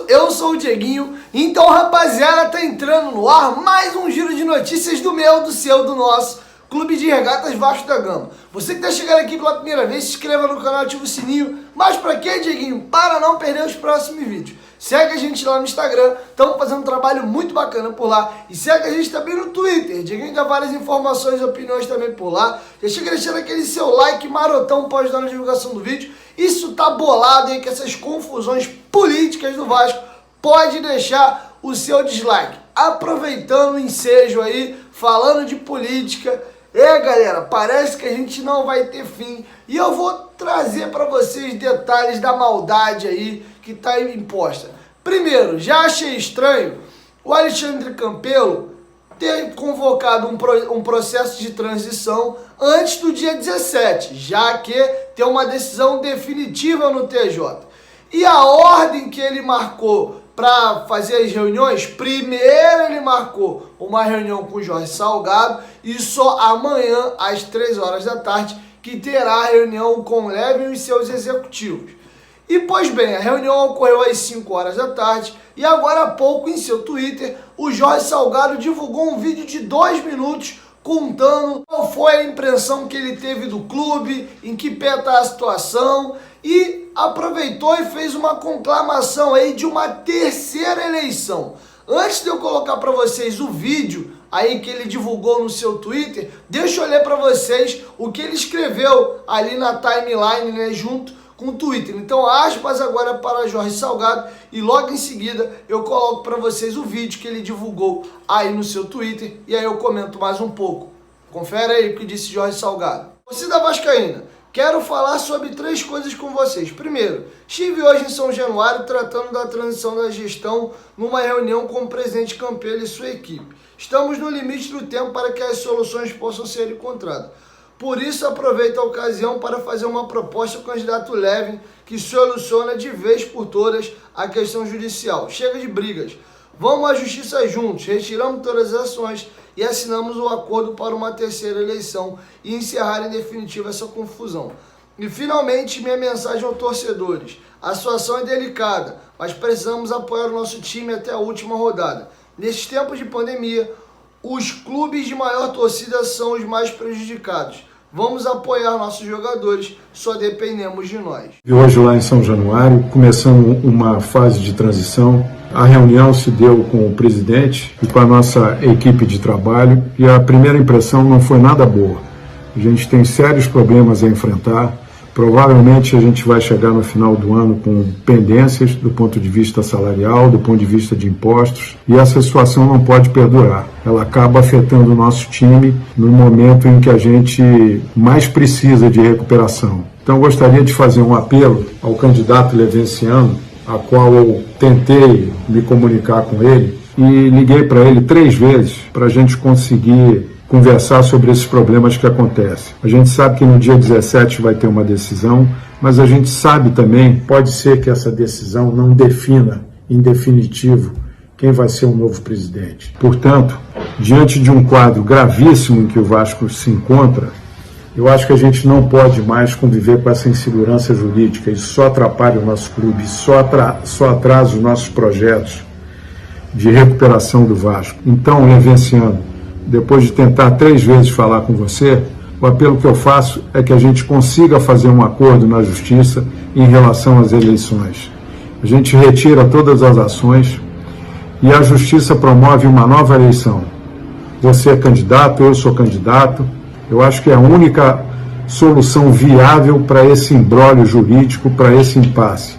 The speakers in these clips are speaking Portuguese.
Eu sou o Dieguinho, então rapaziada, tá entrando no ar mais um giro de notícias do meu, do seu, do nosso Clube de Regatas Vasco da Gama. Você que tá chegando aqui pela primeira vez, se inscreva no canal, ativa o sininho. Mas pra quê, Dieguinho? Para não perder os próximos vídeos. Segue a gente lá no Instagram, estamos fazendo um trabalho muito bacana por lá. E segue a gente também no Twitter, Dieguinho dá várias informações e opiniões também por lá. Já chega deixando aquele seu like marotão para ajudar na divulgação do vídeo. Isso tá bolado aí com essas confusões políticas do Vasco. Pode deixar o seu dislike. Aproveitando o ensejo aí, falando de política. Galera, parece que a gente não vai ter fim. E eu vou trazer para vocês detalhes da maldade aí que tá imposta. Primeiro, já achei estranho o Alexandre Campelo ter convocado um processo de transição antes do dia 17, já que tem uma decisão definitiva no TJ. E a ordem que ele marcou para fazer as reuniões, primeiro ele marcou uma reunião com o Jorge Salgado e só amanhã, às 3 horas da tarde, que terá a reunião com o Levin e seus executivos. E, pois bem, a reunião ocorreu às 5 horas da tarde e agora há pouco, em seu Twitter, o Jorge Salgado divulgou um vídeo de 2 minutos contando qual foi a impressão que ele teve do clube, em que pé está a situação e aproveitou e fez uma conclamação aí de uma terceira eleição. Antes de eu colocar para vocês o vídeo aí que ele divulgou no seu Twitter, deixa eu ler para vocês o que ele escreveu ali na timeline, né, junto com o Twitter. Então, aspas agora para Jorge Salgado e logo em seguida eu coloco para vocês o vídeo que ele divulgou aí no seu Twitter e aí eu comento mais um pouco. Confere aí o que disse Jorge Salgado. Torcida vascaína, quero falar sobre 3 coisas com vocês. Primeiro, estive hoje em São Januário tratando da transição da gestão numa reunião com o presidente Campelo e sua equipe. Estamos no limite do tempo para que as soluções possam ser encontradas. Por isso, aproveito a ocasião para fazer uma proposta ao candidato Levin que soluciona de vez por todas a questão judicial. Chega de brigas. Vamos à justiça juntos, retiramos todas as ações e assinamos o acordo para uma terceira eleição e encerrar em definitivo essa confusão. E finalmente, minha mensagem aos torcedores. A situação é delicada, mas precisamos apoiar o nosso time até a última rodada. Nesses tempos de pandemia, os clubes de maior torcida são os mais prejudicados. Vamos apoiar nossos jogadores, só dependemos de nós. Hoje lá em São Januário, começando uma fase de transição, a reunião se deu com o presidente e com a nossa equipe de trabalho e a primeira impressão não foi nada boa. A gente tem sérios problemas a enfrentar. Provavelmente a gente vai chegar no final do ano com pendências do ponto de vista salarial, do ponto de vista de impostos, e essa situação não pode perdurar. Ela acaba afetando o nosso time no momento em que a gente mais precisa de recuperação. Então eu gostaria de fazer um apelo ao candidato levenciano, a qual eu tentei me comunicar com ele e liguei para ele 3 vezes para a gente conseguir conversar sobre esses problemas que acontecem. A gente sabe que no dia 17 vai ter uma decisão, mas a gente sabe também, pode ser que essa decisão não defina, em definitivo, quem vai ser o novo presidente. Portanto, diante de um quadro gravíssimo em que o Vasco se encontra, eu acho que a gente não pode mais conviver com essa insegurança jurídica. Isso só atrapalha o nosso clube, só atrasa os nossos projetos de recuperação do Vasco. Então, Levenciano, depois de tentar 3 vezes falar com você, o apelo que eu faço é que a gente consiga fazer um acordo na Justiça em relação às eleições. A gente retira todas as ações e a Justiça promove uma nova eleição. Você é candidato, eu sou candidato. Eu acho que é a única solução viável para esse imbróglio jurídico, para esse impasse.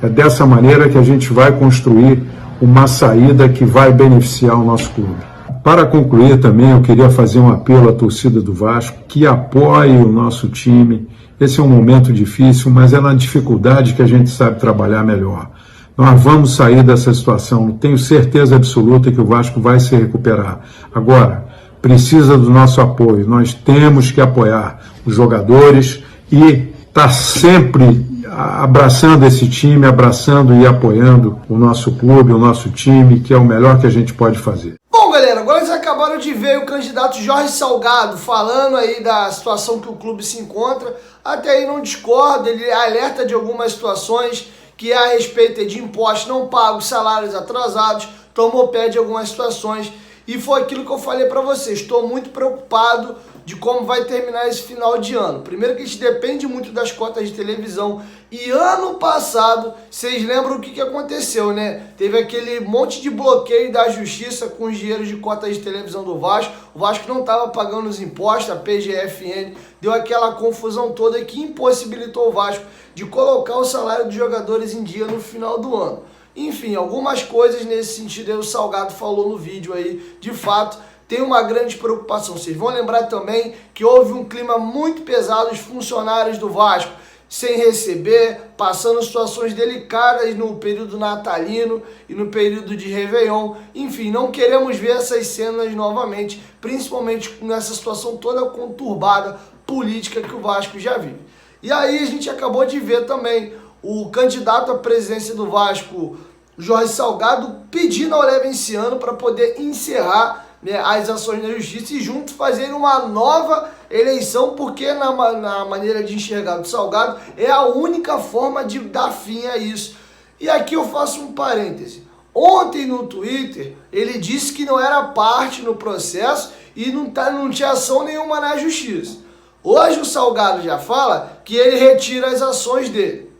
É dessa maneira que a gente vai construir uma saída que vai beneficiar o nosso clube. Para concluir também, eu queria fazer um apelo à torcida do Vasco que apoie o nosso time. Esse é um momento difícil, mas é na dificuldade que a gente sabe trabalhar melhor. Nós vamos sair dessa situação, tenho certeza absoluta que o Vasco vai se recuperar. Agora, precisa do nosso apoio, nós temos que apoiar os jogadores e estar sempre abraçando esse time, abraçando e apoiando o nosso clube, o nosso time, que é o melhor que a gente pode fazer. Bom, galera, agora vocês acabaram de ver o candidato Jorge Salgado falando aí da situação que o clube se encontra. Até aí não discorda, ele alerta de algumas situações que é a respeito de impostos não pagos, salários atrasados, tomou pé de algumas situações. E foi aquilo que eu falei para vocês, estou muito preocupado de como vai terminar esse final de ano. Primeiro que a gente depende muito das cotas de televisão. E ano passado, vocês lembram o que aconteceu, né? Teve aquele monte de bloqueio da justiça com os dinheiros de cotas de televisão do Vasco. O Vasco não estava pagando os impostos, a PGFN deu aquela confusão toda que impossibilitou o Vasco de colocar o salário dos jogadores em dia no final do ano. Enfim, algumas coisas nesse sentido aí o Salgado falou no vídeo aí, de fato, tem uma grande preocupação. Vocês vão lembrar também que houve um clima muito pesado, os funcionários do Vasco sem receber, passando situações delicadas no período natalino e no período de Réveillon. Enfim, não queremos ver essas cenas novamente, principalmente nessa situação toda conturbada política que o Vasco já vive. E aí a gente acabou de ver também o candidato à presidência do Vasco, Jorge Salgado, pedindo ao Levenciano para poder encerrar, né, as ações da justiça e juntos fazerem uma nova eleição, porque na maneira de enxergar do Salgado é a única forma de dar fim a isso. E aqui eu faço um parêntese. Ontem no Twitter ele disse que não era parte no processo e não tinha ação nenhuma na justiça. Hoje o Salgado já fala que ele retira as ações dele.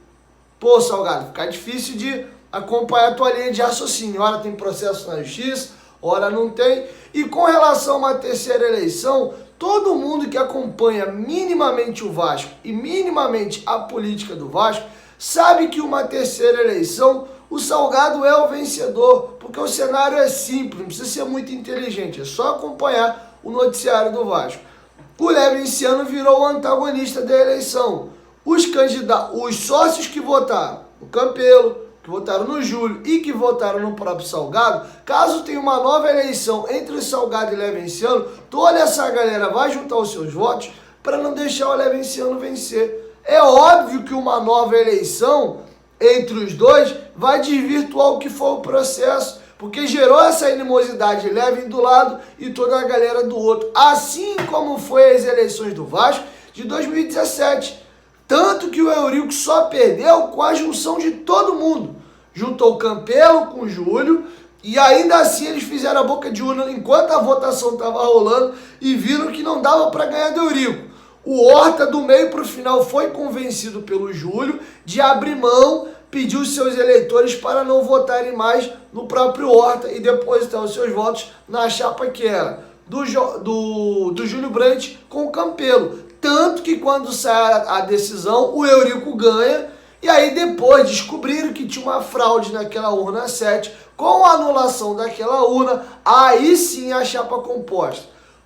Pô, Salgado, fica difícil de acompanhar a tua linha de raciocínio. Ora tem processo na justiça, ora não tem. E com relação a uma terceira eleição, todo mundo que acompanha minimamente o Vasco e minimamente a política do Vasco sabe que uma terceira eleição, o Salgado é o vencedor, porque o cenário é simples, não precisa ser muito inteligente, é só acompanhar o noticiário do Vasco. O Levenciano virou o antagonista da eleição. Os sócios que votaram no Campelo, que votaram no Júlio e que votaram no próprio Salgado, caso tenha uma nova eleição entre o Salgado e o Levenciano, toda essa galera vai juntar os seus votos para não deixar o Levenciano vencer. É óbvio que uma nova eleição entre os dois vai desvirtuar o que foi o processo, porque gerou essa animosidade, Levin do lado e toda a galera do outro, assim como foi as eleições do Vasco de 2017. Tanto que o Eurico só perdeu com a junção de todo mundo. Juntou o Campelo com o Júlio e ainda assim eles fizeram a boca de urna enquanto a votação estava rolando e viram que não dava para ganhar do Eurico. O Horta do meio para o final foi convencido pelo Júlio de abrir mão, pediu os seus eleitores para não votarem mais no próprio Horta e depositar os seus votos na chapa que era do Júlio Brandt com o Campelo. Tanto que quando sai a decisão, o Eurico ganha. E aí depois descobriram que tinha uma fraude naquela urna 7. Com a anulação daquela urna, aí sim a chapa composta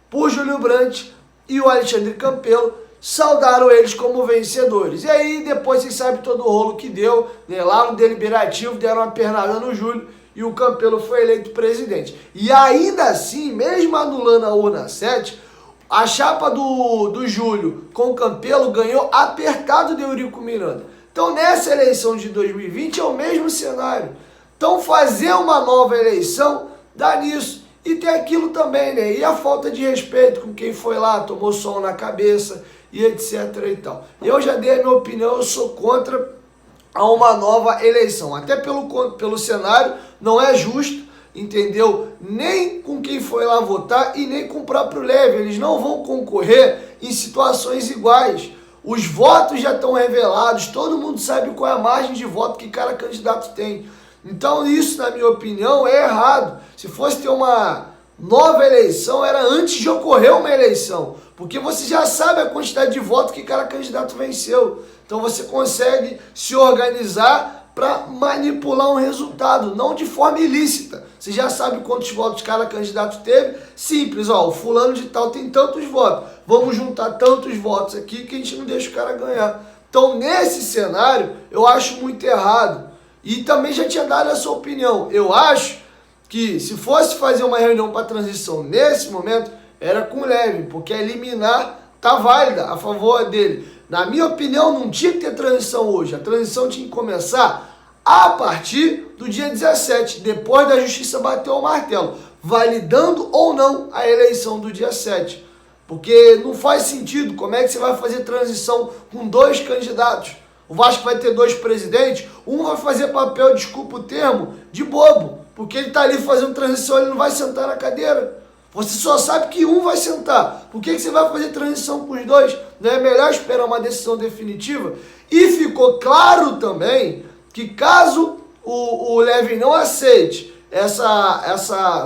por Júlio Brandt e o Alexandre Campelo saudaram eles como vencedores. E aí depois vocês sabem todo o rolo que deu, né? Lá no deliberativo deram uma pernada no Júlio e o Campelo foi eleito presidente. E ainda assim, mesmo anulando a urna 7, a chapa do Júlio com o Campelo ganhou apertado de Eurico Miranda. Então nessa eleição de 2020 é o mesmo cenário. Então fazer uma nova eleição dá nisso. E tem aquilo também, né? E a falta de respeito com quem foi lá, tomou sol na cabeça e etc e tal. Eu já dei a minha opinião, eu sou contra a uma nova eleição. Até pelo cenário, não é justo, entendeu? Nem com quem foi lá votar e nem com o próprio Leve. Eles não vão concorrer em situações iguais. Os votos já estão revelados, todo mundo sabe qual é a margem de voto que cada candidato tem. Então isso, na minha opinião, é errado. Se fosse ter uma nova eleição, era antes de ocorrer uma eleição. Porque você já sabe a quantidade de votos que cada candidato venceu. Então você consegue se organizar para manipular um resultado, não de forma ilícita. Você já sabe quantos votos cada candidato teve. Simples, ó, o fulano de tal tem tantos votos. Vamos juntar tantos votos aqui que a gente não deixa o cara ganhar. Então, nesse cenário, eu acho muito errado. E também já tinha dado essa opinião. Eu acho que se fosse fazer uma reunião para transição nesse momento, era com o Levin, porque a liminar tá válida a favor dele. Na minha opinião, não tinha que ter transição hoje. A transição tinha que começar a partir do dia 17, depois da justiça bater o martelo, validando ou não a eleição do dia 7. Porque não faz sentido. Como é que você vai fazer transição com 2 candidatos? O Vasco vai ter 2 presidentes, um vai fazer papel, desculpa o termo, de bobo, porque ele está ali fazendo transição, ele não vai sentar na cadeira. Você só sabe que um vai sentar. Por que você vai fazer transição com os 2? Não é melhor esperar uma decisão definitiva? E ficou claro também que caso o Levin não aceite essa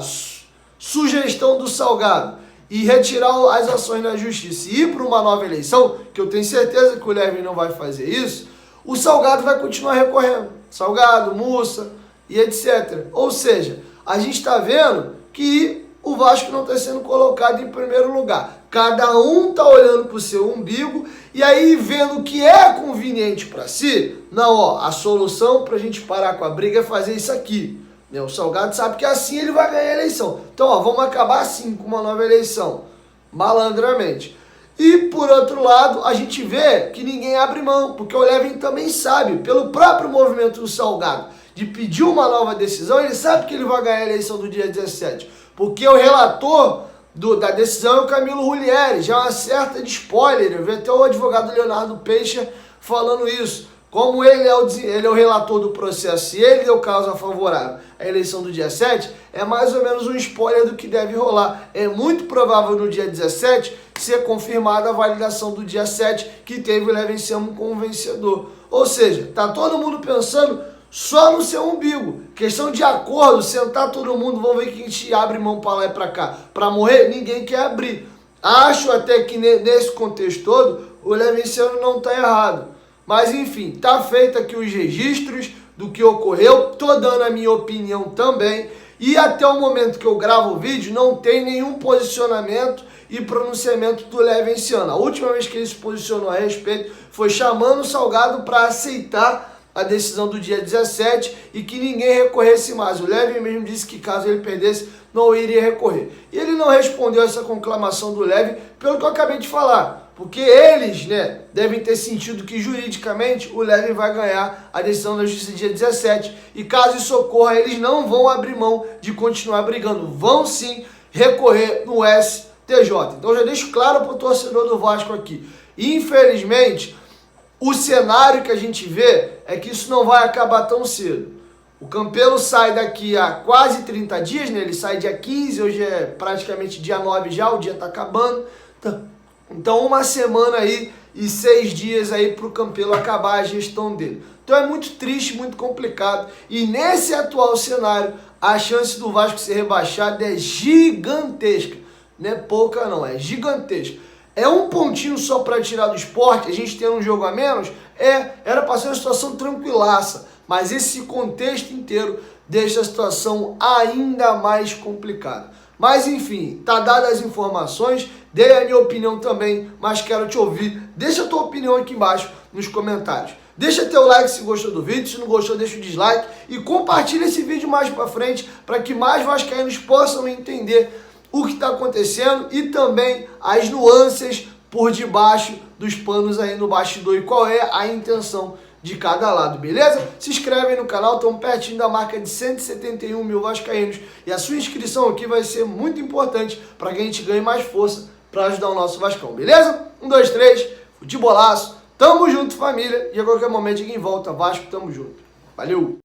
sugestão do Salgado e retirar as ações na justiça e ir para uma nova eleição, que eu tenho certeza que o Levin não vai fazer isso, o Salgado vai continuar recorrendo. Salgado, Mussa e etc. Ou seja, a gente está vendo que o Vasco não está sendo colocado em primeiro lugar. Cada um está olhando para o seu umbigo e aí vendo o que é conveniente para si. Não, ó, a solução para a gente parar com a briga é fazer isso aqui. O Salgado sabe que assim ele vai ganhar a eleição. Então, ó, vamos acabar assim com uma nova eleição, malandramente. E, por outro lado, a gente vê que ninguém abre mão, porque o Levin também sabe, pelo próprio movimento do Salgado, de pedir uma nova decisão, ele sabe que ele vai ganhar a eleição do dia 17. Porque o relator da decisão é o Camilo Rulieri, já é uma certa de spoiler. Eu vi até o advogado Leonardo Peixe falando isso. Como ele é o relator do processo e ele deu causa favorável à eleição do dia 7, é mais ou menos um spoiler do que deve rolar. É muito provável no dia 17 ser confirmada a validação do dia 7, que teve o Levin como vencedor. Ou seja, tá todo mundo pensando só no seu umbigo. Questão de acordo, sentar todo mundo, vamos ver que a gente abre mão para lá e para cá. Para morrer, ninguém quer abrir. Acho até que nesse contexto todo, o Levin não está errado. Mas enfim, tá feito aqui os registros do que ocorreu, tô dando a minha opinião também, e até o momento que eu gravo o vídeo não tem nenhum posicionamento e pronunciamento do Levin. A última vez que ele se posicionou a respeito foi chamando o Salgado para aceitar a decisão do dia 17 e que ninguém recorresse mais. O Levin mesmo disse que caso ele perdesse, não iria recorrer. E ele não respondeu essa conclamação do Levin, pelo que eu acabei de falar. Porque eles, devem ter sentido que juridicamente o Levin vai ganhar a decisão da justiça dia 17. E caso isso ocorra, eles não vão abrir mão de continuar brigando. Vão sim recorrer no STJ. Então já deixo claro para o torcedor do Vasco aqui. Infelizmente, o cenário que a gente vê é que isso não vai acabar tão cedo. O Campelo sai daqui a quase 30 dias, ele sai dia 15, hoje é praticamente dia 9 já, o dia está acabando. Então, uma semana aí e 6 dias aí para o Campelo acabar a gestão dele. Então é muito triste, muito complicado. E nesse atual cenário, a chance do Vasco ser rebaixado é gigantesca. Não é pouca não, é gigantesca. É um pontinho só para tirar do Sport, a gente tendo um jogo a menos, era para ser uma situação tranquilaça. Mas esse contexto inteiro deixa a situação ainda mais complicada. Mas enfim, tá dadas as informações, dei a minha opinião também, mas quero te ouvir. Deixa a tua opinião aqui embaixo nos comentários. Deixa teu like se gostou do vídeo, se não gostou deixa o dislike e compartilha esse vídeo mais pra frente para que mais vascaínos possam entender o que está acontecendo e também as nuances por debaixo dos panos aí no bastidor e qual é a intenção de cada lado, beleza? Se inscreve aí no canal, estamos pertinho da marca de 171 mil vascaínos e a sua inscrição aqui vai ser muito importante para que a gente ganhe mais força para ajudar o nosso Vascão, beleza? 1, 2, 3, futebolaço, tamo junto família e a qualquer momento ninguém volta, Vasco, tamo junto, valeu!